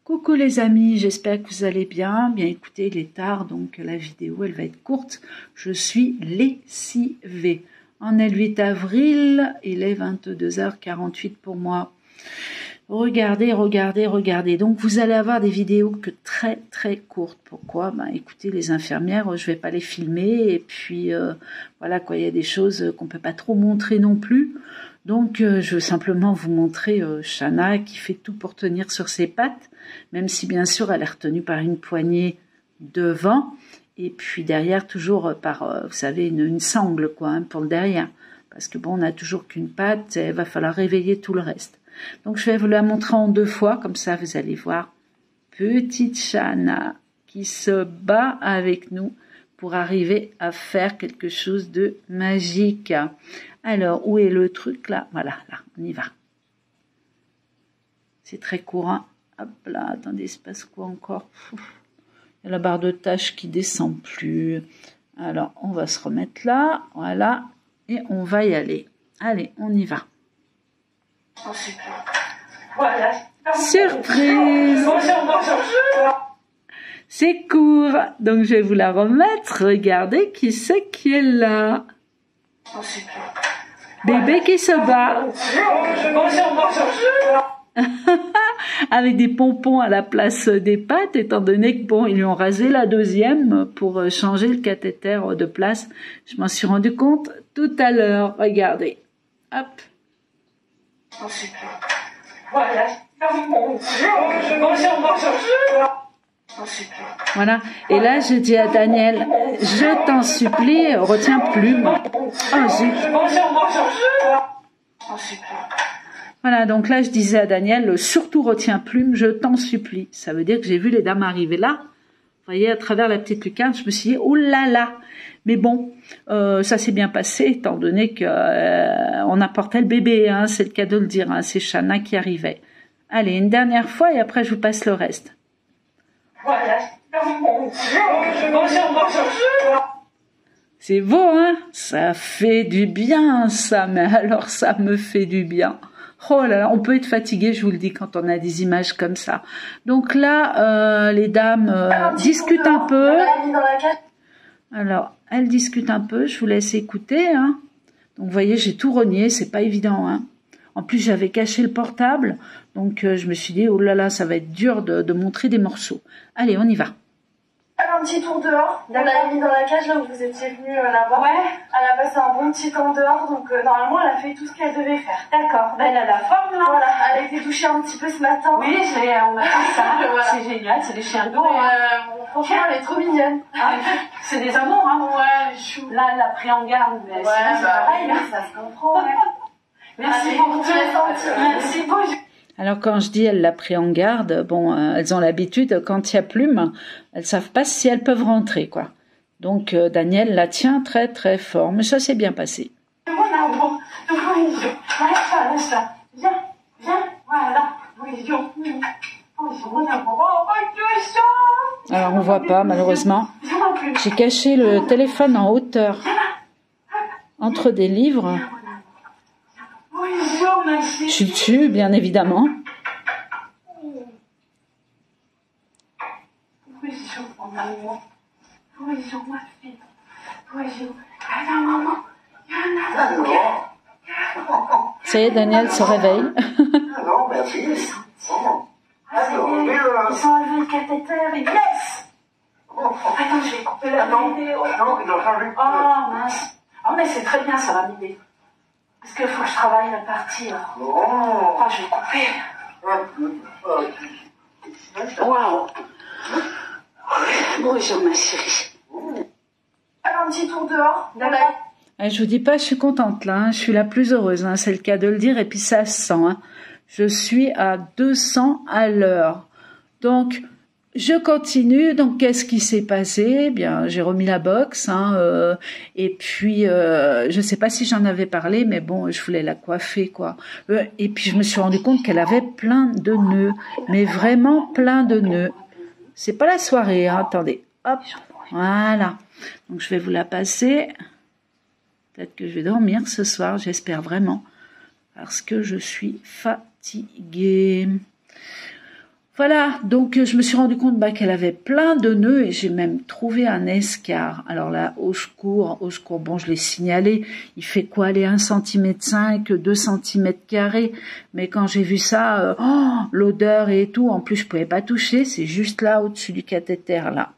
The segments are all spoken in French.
Coucou les amis, j'espère que vous allez bien. Bien écoutez, il est tard, donc la vidéo elle va être courte. Je suis lessivée. On est le 8 avril, il est 22h48 pour moi. Regardez. Donc vous allez avoir des vidéos que très courtes. Pourquoi? Écoutez, les infirmières, je vais pas les filmer. Et puis voilà quoi, il y a des choses qu'on peut pas trop montrer non plus. Donc je veux simplement vous montrer Shana qui fait tout pour tenir sur ses pattes, même si bien sûr elle est retenue par une poignée devant et puis derrière toujours par, vous savez, une sangle quoi, hein, pour le derrière. Parce que bon, on n'a toujours qu'une patte, il va falloir réveiller tout le reste. Donc je vais vous la montrer en 2 fois, comme ça vous allez voir. Petite Shana qui se bat avec nous pour arriver à faire quelque chose de magique. Alors, où est le truc là? Voilà, là, on y va. C'est très courant. Hop là, attendez, il se passe quoi encore? Il y a la barre de tâches qui descend plus. Alors, on va se remettre là, voilà, et on va y aller. Allez, on y va. Oh, super. Voilà. Surprise! Bonjour. C'est court, donc je vais vous la remettre. Regardez qui c'est qui est là. Oh, super. Bébé qui se bat. Bonjour. Avec des pompons à la place des pattes, étant donné que bon, ils lui ont rasé la deuxième pour changer le cathéter de place. Je m'en suis rendu compte tout à l'heure. Regardez. Hop. Oh, super. Voilà. Bonjour. Oh, super. Voilà. Et là, je dis à Daniel, je t'en supplie, retiens plume. Oh, zut. Oh, super. Voilà, donc là, je disais à Daniel, surtout retiens plume, je t'en supplie. Ça veut dire que j'ai vu les dames arriver là. Vous voyez, à travers la petite lucarne, je me suis dit, oh là là. Mais bon, ça s'est bien passé, étant donné que on apportait le bébé, hein, c'est le cas de le dire, hein, c'est Shana qui arrivait. Allez, une dernière fois et après, je vous passe le reste. Voilà. Bonjour. C'est beau, hein? Ça fait du bien, ça, mais alors ça me fait du bien. Oh là là, on peut être fatigué, je vous le dis, quand on a des images comme ça. Donc là, les dames discutent un peu. Alors, elles discutent un peu, je vous laisse écouter. Hein. Donc, vous voyez, j'ai tout renié, c'est pas évident. Hein. En plus, j'avais caché le portable, donc je me suis dit, oh là là, ça va être dur de montrer des morceaux. Allez, on y va. Un petit tour dehors. On l'a mis dans la cage là où vous étiez venu la voir. Ouais. Elle a passé un bon petit temps dehors, donc normalement elle a fait tout ce qu'elle devait faire. D'accord. Elle a la forme là. Voilà. Elle a été touchée un petit peu ce matin. Oui, on a fait ça. Voilà. C'est génial, c'est des chiens Bon, adorés. franchement, elle est trop mignonne. Ah, c'est des amours, hein. Ouais, chou. Là, elle l'a pris en garde, mais Ouais, sinon, c'est pareil. oui, Hein. ça se comprend. Ouais. Merci Allez, beaucoup. je laisse un petit peu. Merci beaucoup. Alors quand je dis elle l'a pris en garde, bon, elles ont l'habitude, quand il y a plume, elles savent pas si elles peuvent rentrer, quoi. Donc Daniel la tient très fort, mais ça s'est bien passé. Mon amour, lâche ça. Viens, voilà. Bonjour, mon amour. Oh, Alors on voit pas, malheureusement. J'ai caché le téléphone en hauteur, entre des livres. bonjour, ma Je chérie. suis dessus, bien évidemment. Bonjour, mon amour. Bonjour, ma fille. Bonjour. Attends, maman. Ça y est, Daniel se réveille. Non, merci. Ils sont enlevés le cathéter et yes. Attends, je vais couper la vidéo. Non, il doit changer. Oh, mince. Oh, mais c'est très bien, ça va m'aider. Parce qu'il faut que je travaille la partie, là. Oh. Oh, je vais couper. Waouh. Bonjour, ma chérie. Un petit tour dehors. D'accord. Je vous dis pas, je suis contente là, hein. Je suis la plus heureuse, hein. C'est le cas de le dire, et puis ça se sent. Hein. Je suis à 200 à l'heure. Donc, je continue. Donc, qu'est-ce qui s'est passé? Bien, j'ai remis la box, hein, et puis, je sais pas si j'en avais parlé, mais bon, je voulais la coiffer, quoi. Et puis, je me suis rendu compte qu'elle avait plein de nœuds, mais vraiment plein de nœuds. C'est pas la soirée, hein. Attendez, hop, voilà. Donc, je vais vous la passer. Peut-être que je vais dormir ce soir, j'espère vraiment, parce que je suis fatiguée. Voilà, donc je me suis rendu compte qu'elle avait plein de nœuds et j'ai même trouvé un escar. Alors là, au secours, bon, je l'ai signalé, il fait quoi, aller 1,5 cm, 2 cm², mais quand j'ai vu ça, l'odeur et tout, en plus je pouvais pas toucher, c'est juste là, au-dessus du cathéter, là.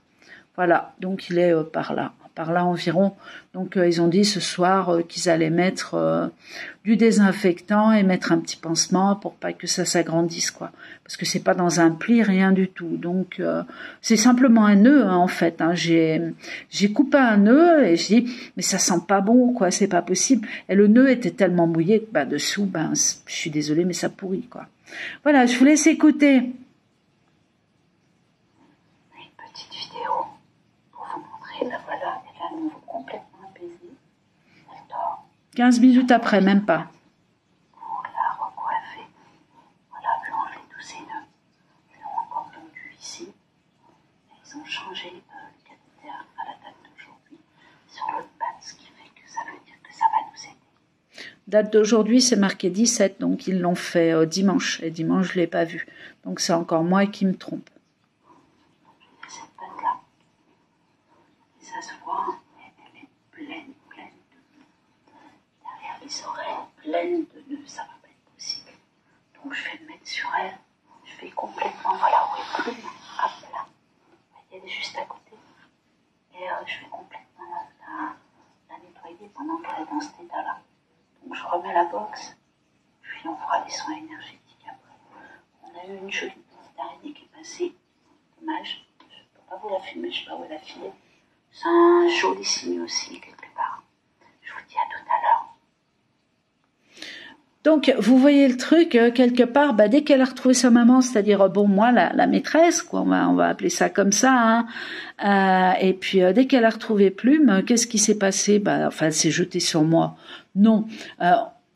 Voilà, donc il est par là environ. Donc ils ont dit ce soir qu'ils allaient mettre du désinfectant et mettre un petit pansement pour pas que ça s'agrandisse, quoi. Parce que c'est pas dans un pli, rien du tout. Donc c'est simplement un nœud, hein, en fait. Hein. J'ai coupé un nœud et j'ai dit mais ça sent pas bon, quoi, c'est pas possible. Et le nœud était tellement mouillé que dessous, je suis désolée, mais ça pourrit, quoi. Voilà, je vous laisse écouter. Une petite vidéo pour vous montrer, là voilà, elle est à nouveau complètement apaisée. Elle dort. 15 minutes après, même pas. Pour la recoiffer, voilà, lui enlever tous ses nœuds. Ils l'ont encore tendu ici. Et ils ont changé le cathéter à la date d'aujourd'hui sur l'autre patte, ce qui fait que ça veut dire que ça va nous aider. Date d'aujourd'hui, c'est marqué 17, donc ils l'ont fait dimanche. Et dimanche, je l'ai pas vu. Donc c'est encore moi qui me trompe. Cette patte-là, et ça se voit, elle est pleine de nœuds. Derrière les oreilles, pleine de nœuds, ça va pas être possible. Donc je vais me mettre sur elle, je vais complètement, voilà où est plume, hop là. Elle est juste à côté. Et je vais complètement la nettoyer pendant qu'elle est dans cet état-là. Donc je remets la box, puis on fera les soins énergétiques après. On a eu une jolie petite araignée qui est passée. Dommage, je ne peux pas vous la filmer, je ne sais pas où elle a filé. C'est un joli signe aussi, quelque part. Je vous dis à tout à l'heure. Donc, vous voyez le truc, quelque part, dès qu'elle a retrouvé sa maman, c'est-à-dire, bon, moi, la maîtresse, quoi, on va appeler ça comme ça, hein, et puis, dès qu'elle a retrouvé Plume, qu'est-ce qui s'est passé? Enfin, elle s'est jetée sur moi. Non,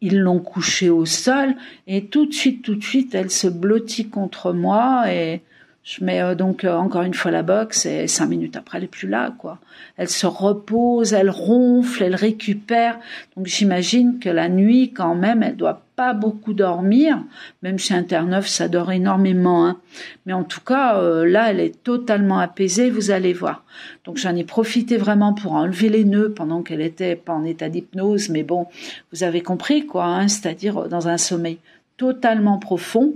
ils l'ont couchée au sol, et tout de suite, elle se blottit contre moi, et je mets donc encore une fois la box, et 5 minutes après, elle est plus là, quoi. Elle se repose, elle ronfle, elle récupère. Donc j'imagine que la nuit, quand même, elle doit pas beaucoup dormir. Même chez un Terre-Neuve, ça dort énormément, hein. Mais en tout cas, là, elle est totalement apaisée, vous allez voir. Donc j'en ai profité vraiment pour enlever les nœuds pendant qu'elle était pas en état d'hypnose. Mais bon, vous avez compris, quoi, hein, c'est-à-dire dans un sommeil totalement profond,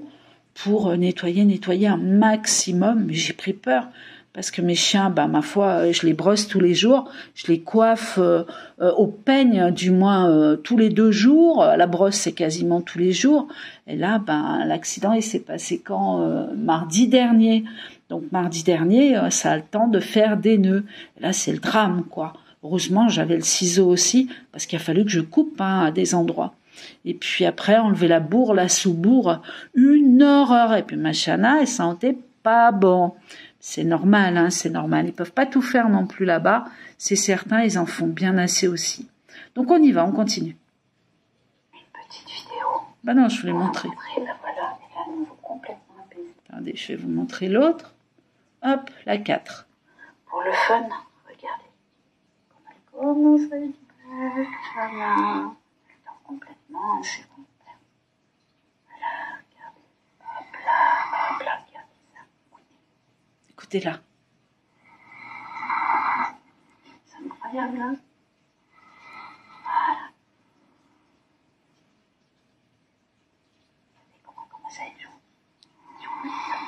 pour nettoyer un maximum. Mais j'ai pris peur parce que mes chiens, ma foi, je les brosse tous les jours, je les coiffe au peigne, du moins tous les 2 jours. La brosse, c'est quasiment tous les jours. Et là, l'accident, il s'est passé quand mardi dernier. Donc mardi dernier, ça a le temps de faire des nœuds. Et là, c'est le drame, quoi. Heureusement, j'avais le ciseau aussi parce qu'il a fallu que je coupe à des endroits. Et puis après, enlever la bourre, la sous-bourre, une horreur. Et puis ma chana, elle sentait pas bon. C'est normal, hein, c'est normal. Ils peuvent pas tout faire non plus là-bas. C'est certain, ils en font bien assez aussi. Donc on y va, on continue. Une petite vidéo. Non, je voulais montrer. Là, voilà, elle est à nouveau complètement apaisée. Attendez, je vais vous montrer l'autre. Hop, la 4. Pour le fun, regardez. Comme elle commence à être voilà. Complètement, c'est bon. Voilà, regardez. Hop là, regardez ça. Écoutez-là. C'est incroyable, hein? Voilà. Comment ça est jaune?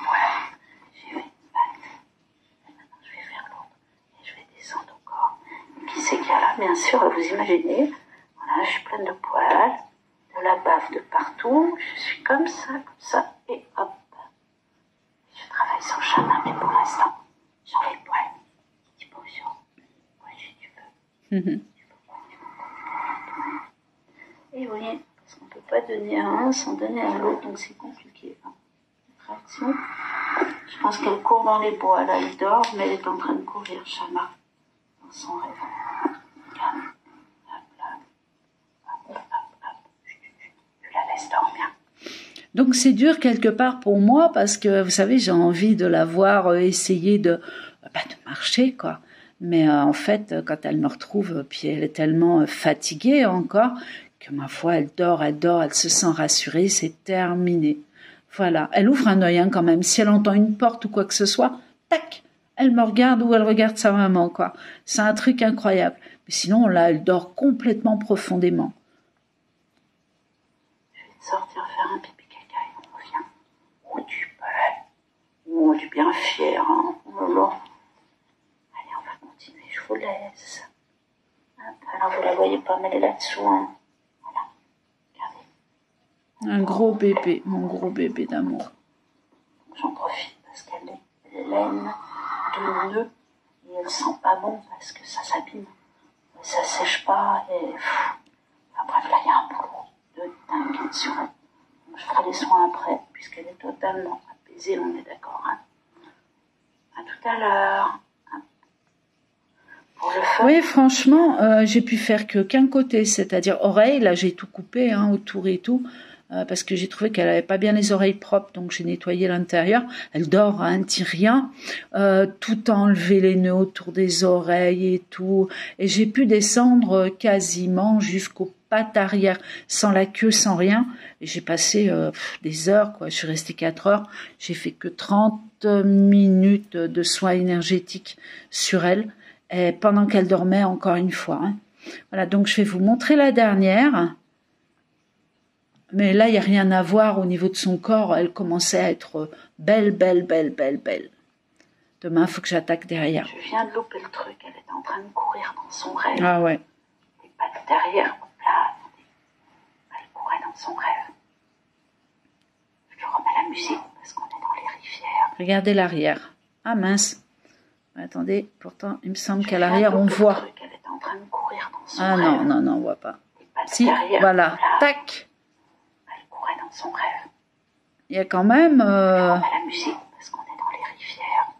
Voilà. J'ai fait une patte. Et maintenant, je vais faire l'autre. Et je vais descendre encore. Et qui c'est qu'il y a là? Bien sûr, vous imaginez. Voilà, je suis pleine de poils, de la bave de partout, je suis comme ça, et hop. Je travaille sans chamin, mais pour l'instant, sur les poils. Dis bonjour. Moi, j'ai du feu. Et oui, parce qu'on ne peut pas donner à un sans donner à l'autre, donc c'est compliqué. Hein. Réaction. Je pense qu'elle court dans les bois, là, elle dort, mais elle est en train de courir, Chana, dans son rêve. Regarde. Donc c'est dur quelque part pour moi parce que vous savez j'ai envie de la voir essayer de marcher quoi. Mais en fait quand elle me retrouve puis elle est tellement fatiguée encore que ma foi elle dort, elle se sent rassurée, c'est terminé. Voilà, elle ouvre un œil hein, quand même. Si elle entend une porte ou quoi que ce soit, tac, elle me regarde ou elle regarde sa maman, quoi. C'est un truc incroyable. Mais sinon, là, elle dort complètement profondément. Je vais te sortir faire un pipi caca et on revient. Oh, tu peux. Oh, tu es bien fier, hein. Oh là là. Allez, on va continuer, je vous laisse. Alors, vous la voyez pas, mais elle est là-dessous, hein. Voilà. Regardez. Un gros bébé, mon gros bébé d'amour. J'en profite parce qu'elle est laine de nœud et elle sent pas bon parce que ça s'abîme. Ça sèche pas et... Enfin bref, là, il y a un boulot de dingue sur elle. Donc, je ferai les soins après puisqu'elle est totalement apaisée, on est d'accord, hein. À tout à l'heure. Pour le fun. Oui, franchement, j'ai pu faire qu'un côté, c'est-à-dire oreille. Là, j'ai tout coupé hein, autour et tout. Parce que j'ai trouvé qu'elle avait pas bien les oreilles propres, donc j'ai nettoyé l'intérieur. Elle dort à un petit rien, tout enlevé les nœuds autour des oreilles et tout. Et j'ai pu descendre quasiment jusqu'aux pattes arrière, sans la queue, sans rien. Et j'ai passé des heures, quoi. Je suis restée 4 heures. J'ai fait que 30 minutes de soins énergétiques sur elle, et pendant qu'elle dormait encore une fois. Hein. Voilà, donc je vais vous montrer la dernière. Mais là, il n'y a rien à voir au niveau de son corps. Elle commençait à être belle, belle, belle, belle, belle. Demain, il faut que j'attaque derrière. Je viens de louper le truc. Elle était en train de courir dans son rêve. Ah ouais. Les pattes derrière. Là, attendez. Elle courait dans son rêve. Je remets la musique parce qu'on est dans les rivières. Regardez l'arrière. Ah mince. Attendez, pourtant, il me semble qu'à l'arrière, on voit. Elle était en train de courir dans son ah rêve. Non, non, non, on voit pas. Les pattes Si, derrière. voilà. Là. Tac. Dans son rêve. Il y a quand même la musique parce qu'on est dans les rivières.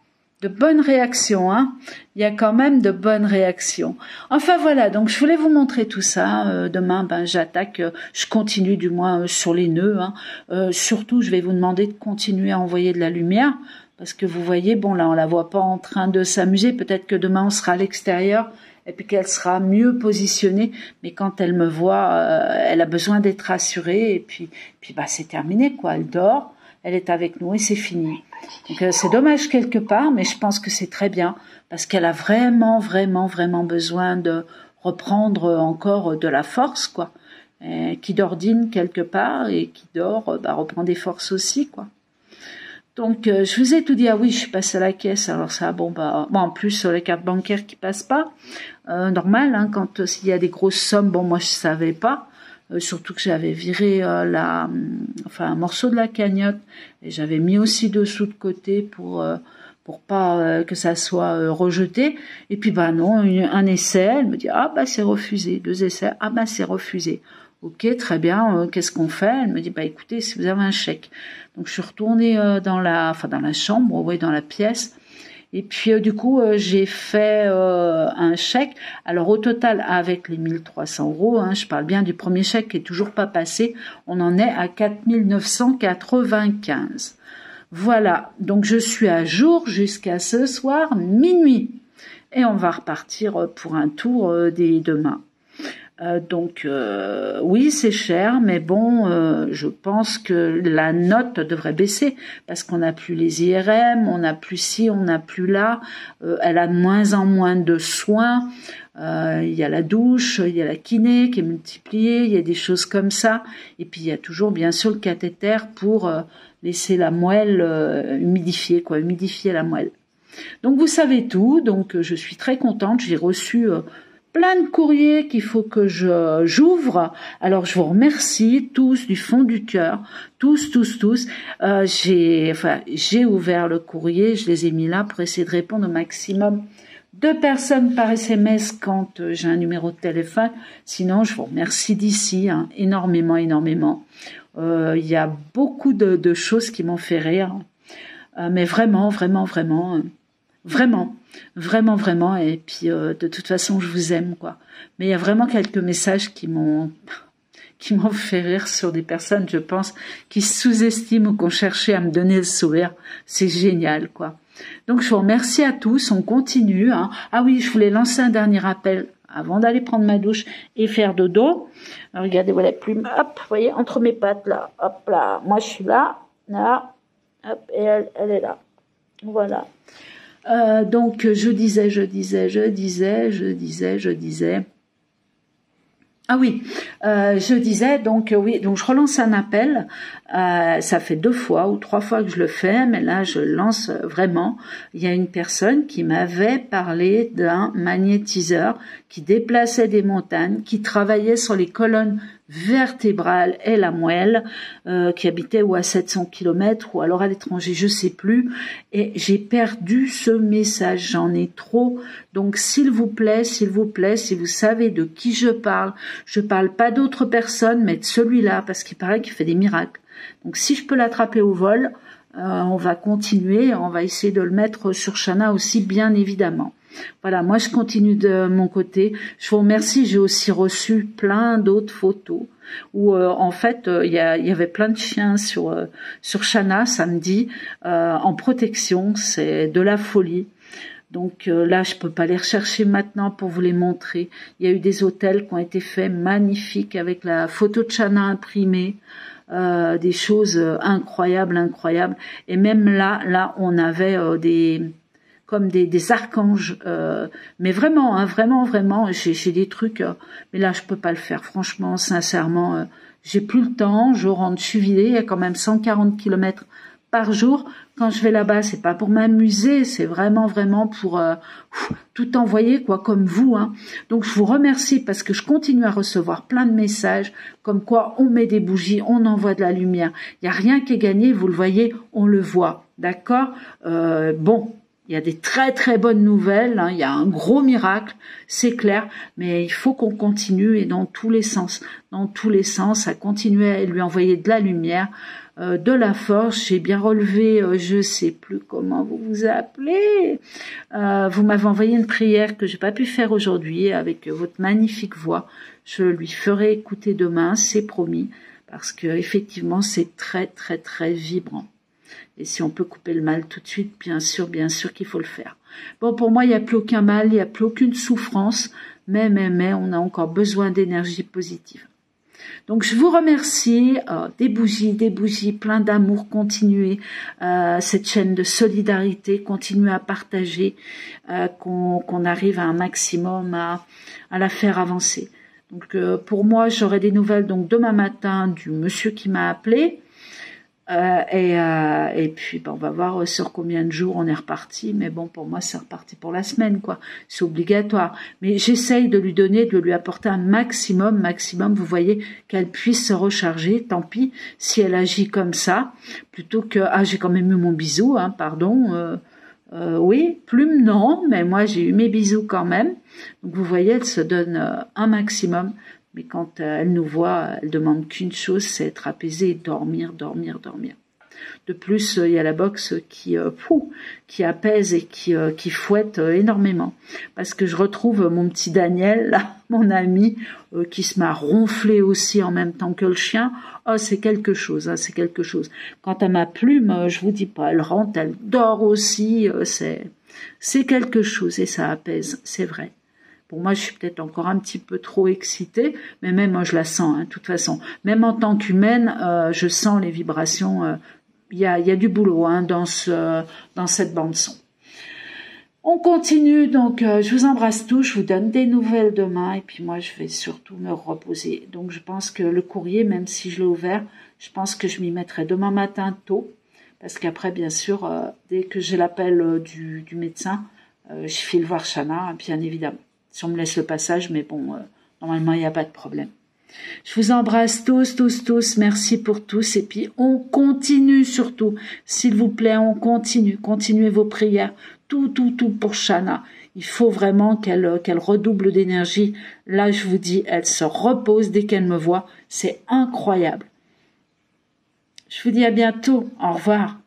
De bonnes réactions, hein. Il y a quand même de bonnes réactions. Enfin voilà, donc je voulais vous montrer tout ça. Demain, ben j'attaque, je continue du moins sur les nœuds. Hein. Surtout, je vais vous demander de continuer à envoyer de la lumière parce que vous voyez, bon là, on la voit pas en train de s'amuser. Peut-être que demain, on sera à l'extérieur. Et puis qu'elle sera mieux positionnée, mais quand elle me voit, elle a besoin d'être rassurée, et puis bah c'est terminé quoi, elle dort, elle est avec nous et c'est fini. Donc c'est dommage quelque part, mais je pense que c'est très bien, parce qu'elle a vraiment, vraiment, vraiment besoin de reprendre encore de la force quoi, qui dordine quelque part, et qui dort, bah reprend des forces aussi quoi. Donc je vous ai tout dit. Ah oui, je suis passée à la caisse. Alors ça, bon en plus les cartes bancaires qui passent pas, normal. Hein, quand s'il y a des grosses sommes, bon moi je savais pas. Surtout que j'avais viré un morceau de la cagnotte et j'avais mis aussi dessous de côté pour pas que ça soit rejeté. Et puis bah non, un essai, elle me dit ah bah c'est refusé. 2 essais, ah bah c'est refusé. Ok, très bien, qu'est-ce qu'on fait? Elle me dit, bah écoutez, si vous avez un chèque. Donc je suis retournée dans la chambre, ouais, dans la pièce. Et puis du coup, j'ai fait un chèque. Alors au total, avec les 1 300 €, hein, je parle bien du premier chèque qui est toujours pas passé, on en est à 4 995. Voilà, donc je suis à jour jusqu'à ce soir, minuit. Et on va repartir pour un tour dès demain. Donc oui c'est cher, mais bon je pense que la note devrait baisser parce qu'on n'a plus les IRM, on n'a plus ci, on n'a plus là, elle a de moins en moins de soins, il y a la douche, il y a la kiné qui est multipliée, il y a des choses comme ça, et puis il y a toujours bien sûr le cathéter pour laisser la moelle humidifier la moelle. Donc vous savez tout, donc je suis très contente, j'ai reçu plein de courriers qu'il faut que j'ouvre. Alors je vous remercie tous du fond du cœur, tous. J'ai ouvert le courrier, je les ai mis là pour essayer de répondre au maximum de personnes par SMS quand j'ai un numéro de téléphone. Sinon, je vous remercie d'ici, hein, énormément. Il y a beaucoup de choses qui m'ont fait rire, mais vraiment. Et puis de toute façon je vous aime quoi. Mais il y a vraiment quelques messages qui m'ont fait rire sur des personnes, je pense, qui sous-estiment ou qui ont cherché à me donner le sourire. C'est génial quoi. Donc je vous remercie à tous, on continue. Hein. Ah oui, je voulais lancer un dernier appel avant d'aller prendre ma douche et faire dodo. Alors, regardez, voilà la plume, hop, vous voyez, entre mes pattes là, hop là, moi je suis là. Là, hop, et elle est là. Voilà. Donc, je disais. Ah oui, je disais, donc oui, donc je relance un appel, ça fait 2 fois ou 3 fois que je le fais, mais là je lance vraiment. Il y a une personne qui m'avait parlé d'un magnétiseur qui déplaçait des montagnes, qui travaillait sur les colonnes vertébrale et la moelle, qui habitait ou à 700 km ou alors à l'étranger, je sais plus, et j'ai perdu ce message, j'en ai trop. Donc s'il vous plaît, si vous savez de qui je parle pas d'autres personnes, mais de celui-là, parce qu'il paraît qu'il fait des miracles. Donc si je peux l'attraper au vol, on va continuer, on va essayer de le mettre sur Shana aussi, bien évidemment. Voilà, moi je continue de mon côté. Je vous remercie, j'ai aussi reçu plein d'autres photos où en fait il y avait plein de chiens sur Shana samedi en protection, c'est de la folie. Donc là je peux pas les rechercher maintenant pour vous les montrer. Il y a eu des hôtels qui ont été faits magnifiques avec la photo de Shana imprimée. Des choses incroyables, et même là on avait comme des archanges, mais vraiment, hein, vraiment, j'ai des trucs, mais là je peux pas le faire, franchement, sincèrement, j'ai plus le temps, je rentre, je suis vidée, il y a quand même 140 km par jour. Quand je vais là-bas, c'est pas pour m'amuser, c'est vraiment pour tout envoyer, quoi, comme vous, hein. Donc je vous remercie parce que je continue à recevoir plein de messages, comme quoi on met des bougies, on envoie de la lumière. Il y a rien qui est gagné, vous le voyez, on le voit, d'accord. Bon. Il y a des très bonnes nouvelles, hein, il y a un gros miracle, c'est clair, mais il faut qu'on continue et dans tous les sens, à continuer à lui envoyer de la lumière, de la force. J'ai bien relevé, je sais plus comment vous vous appelez, vous m'avez envoyé une prière que j'ai pas pu faire aujourd'hui avec votre magnifique voix. Je lui ferai écouter demain, c'est promis, parce que effectivement c'est très vibrant. Et si on peut couper le mal tout de suite, bien sûr qu'il faut le faire. Bon, pour moi, il n'y a plus aucun mal, il n'y a plus aucune souffrance, mais, on a encore besoin d'énergie positive. Donc, je vous remercie, des bougies, plein d'amour, continuez cette chaîne de solidarité, continuez à partager, qu'on arrive à un maximum à la faire avancer. Donc, pour moi, j'aurai des nouvelles donc demain matin du monsieur qui m'a appelé. Et puis on va voir sur combien de jours on est reparti, mais bon, pour moi c'est reparti pour la semaine, quoi, c'est obligatoire, mais j'essaye de lui apporter un maximum, vous voyez, qu'elle puisse se recharger. Tant pis si elle agit comme ça, plutôt que j'ai quand même eu mon bisou, hein, pardon, oui, plume non, mais moi j'ai eu mes bisous quand même. Donc vous voyez, elle se donne un maximum. Mais quand elle nous voit, elle demande qu'une chose, c'est être apaisée et dormir. De plus, il y a la boxe qui apaise et qui fouette énormément. Parce que je retrouve mon petit Daniel, là, mon ami, qui se m'a ronflé aussi en même temps que le chien. Oh, c'est quelque chose, hein, c'est quelque chose. Quant à ma plume, je vous dis pas, elle rentre, elle dort aussi, c'est quelque chose et ça apaise, c'est vrai. Pour moi, je suis peut-être encore un petit peu trop excitée, mais même moi, je la sens, hein, de toute façon. Même en tant qu'humaine, je sens les vibrations. Il y a du boulot, hein, dans cette bande-son. On continue, donc je vous embrasse tous, je vous donne des nouvelles demain, et puis moi, je vais surtout me reposer. Donc, je pense que le courrier, même si je l'ai ouvert, je pense que je m'y mettrai demain matin tôt, parce qu'après, bien sûr, dès que j'ai l'appel du médecin, je file voir Shana, bien évidemment. Si on me laisse le passage, mais bon, normalement, il n'y a pas de problème. Je vous embrasse tous, merci pour tous, et puis on continue surtout, s'il vous plaît, on continue, continuez vos prières, tout pour Shana. Il faut vraiment qu'elle redouble d'énergie. Là, je vous dis, elle se repose dès qu'elle me voit, c'est incroyable. Je vous dis à bientôt, au revoir.